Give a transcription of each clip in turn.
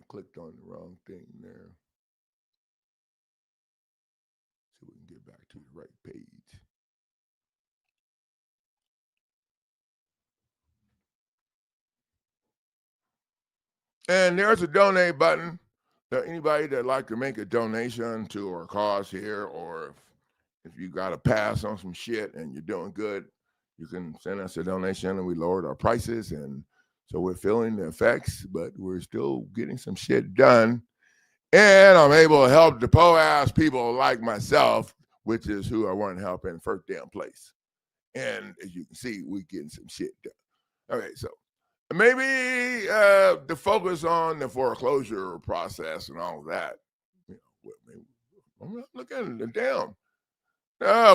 clicked on the wrong thing there. So we can get back to the right page. And there's a donate button. Anybody that'd like to make a donation to our cause here, or if you got a pass on some shit and you're doing good, you can send us a donation, and we lowered our prices, and so we're feeling the effects, but we're still getting some shit done. And I'm able to help the po-ass people like myself, which is who I want to help in the first damn place. And as you can see, we're getting some shit done. Okay, so maybe the focus on the foreclosure process and all of that. I'm not looking at the damn.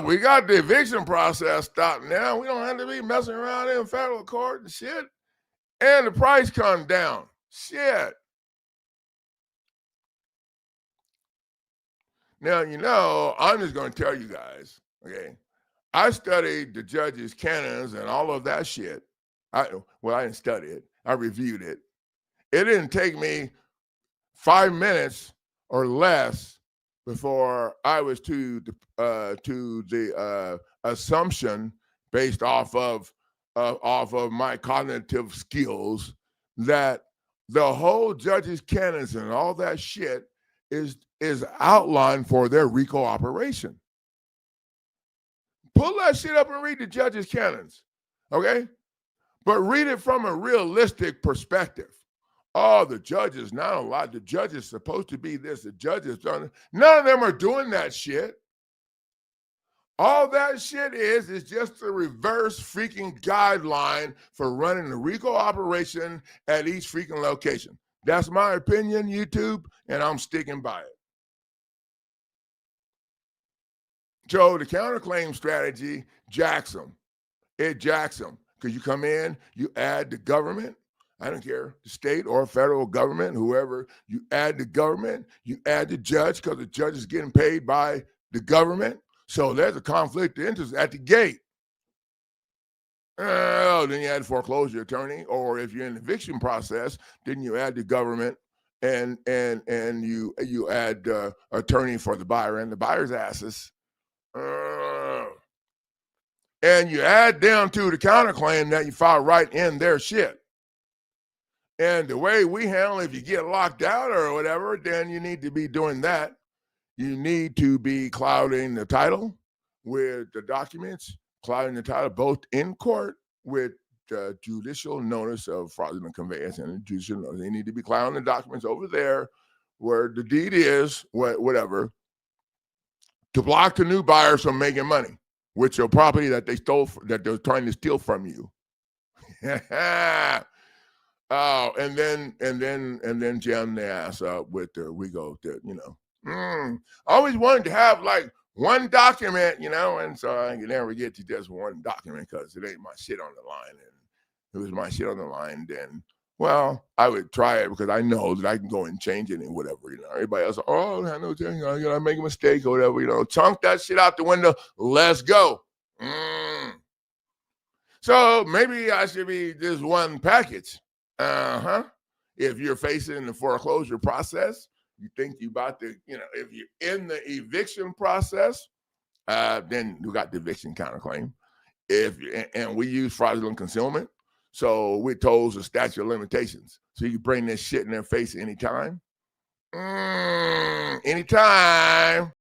We got the eviction process stopped now. We don't have to be messing around in federal court and shit. And the price comes down. Shit. Now, I'm just going to tell you guys, okay, I studied the judges' canons and all of that shit. I didn't study it. I reviewed it. It didn't take me 5 minutes or less before I was to the assumption based off of my cognitive skills that the whole judges' canons and all that shit is outlined for their RICO operation. Pull that shit up and read the judges' canons, okay? But read it from a realistic perspective. Oh, the judges, not a lot. The judges supposed to be this. The judges done. None of them are doing that shit. All that shit is just a reverse freaking guideline for running the RICO operation at each freaking location. That's my opinion, YouTube, and I'm sticking by it. So the counterclaim strategy jacks them. It jacks them because you come in, you add the government. I don't care, the state or federal government, whoever. You add the government, you add the judge because the judge is getting paid by the government. So there's a conflict of interest at the gate. Then you add foreclosure attorney, or if you're in the eviction process, then you add the government and you add attorney for the buyer and the buyer's asses. And you add them to the counterclaim that you file right in their shit. And the way we handle, if you get locked out or whatever, then you need to be doing that. You need to be clouding the title with the documents, clouding the title both in court with judicial notice of fraudulent conveyance and judicial notice. They need to be clouding the documents over there where the deed is, whatever, to block the new buyers from making money with your property that they stole, that they're trying to steal from you. Oh, and then jam the ass up with the I always wanted to have like one document, and so I can never get to just one document because it ain't my shit on the line. And if it was my shit on the line, then I would try it because I know that I can go and change it and whatever, Everybody else, I know, I make a mistake or whatever, chunk that shit out the window. Let's go. So maybe I should be just one package. If you're facing the foreclosure process, you think you about to, if you're in the eviction process, then you got the eviction counterclaim. And we use fraudulent concealment, so we told the statute of limitations. So you bring this shit in their face anytime. Anytime.